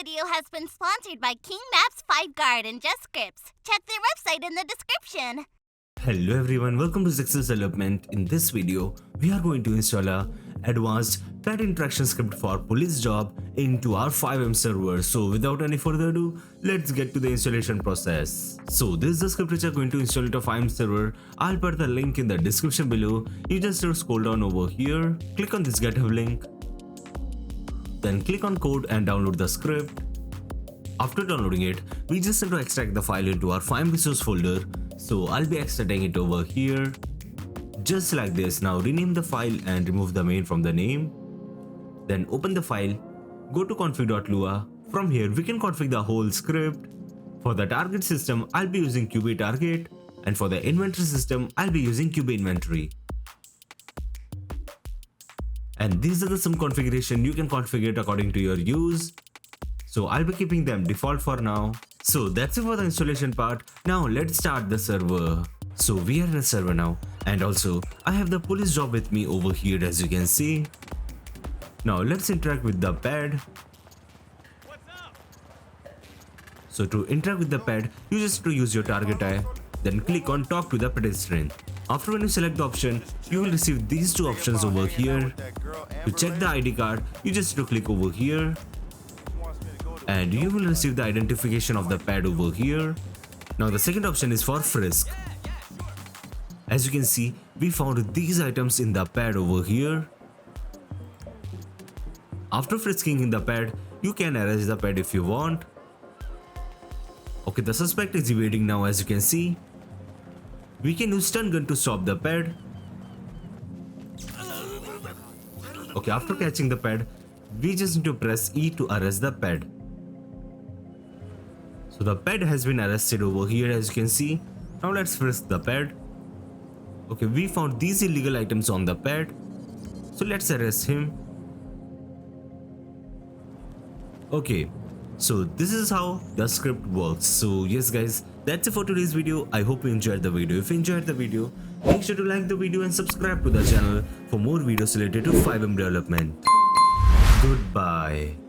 video has been sponsored by King Maps, 5Guard, and Just Scripts. Check their website in the description. Hello everyone, welcome to Zexus development. In this video, we are going to install a advanced pet interaction script for police job into our FiveM server. So without any further ado, let's get to the installation process. So this is the script which I'm going to install into FiveM server. I'll put the link in the description below. You just have to scroll down over here, click on this GitHub link, then click on code and download the script. After downloading it, we just have to extract the file into our FiveM resource folder. So I'll be extracting it over here, just like this. Now rename the file and remove the main from the name. Then open the file, go to config.lua. From here we can configure the whole script. For the target system, I'll be using QBTarget, and for the inventory system, I'll be using QBinventory. And these are some configuration you can configure it according to your use. So I'll be keeping them default for now. So that's it for the installation part. Now let's start the server. So we are in a server now, and also I have the police job with me over here, as you can see. Now let's interact with the pad. So to interact with the pad, you just have to use your target eye, then click on talk to the pedestrian. After when you select the option, you will receive these two options over here. To check the ID card, you just have to click over here, and you will receive the identification of the pad over here. Now the second option is for frisk. As you can see, we found these items in the pad over here. After frisking in the pad, you can arrest the pad if you want. Okay, the suspect is evading now, as you can see. We can use stun gun to stop the pad. Okay, after catching the pad, we just need to press E to arrest the pad. So the pad has been arrested over here, as you can see. Now let's frisk the pad. Okay, we found these illegal items on the pad, so let's arrest him. Okay, so this is how the script works. So yes guys, that's it for today's video. I hope you enjoyed the video. If you enjoyed the video, make sure to like the video and subscribe to the channel for more videos related to FiveM development. Goodbye.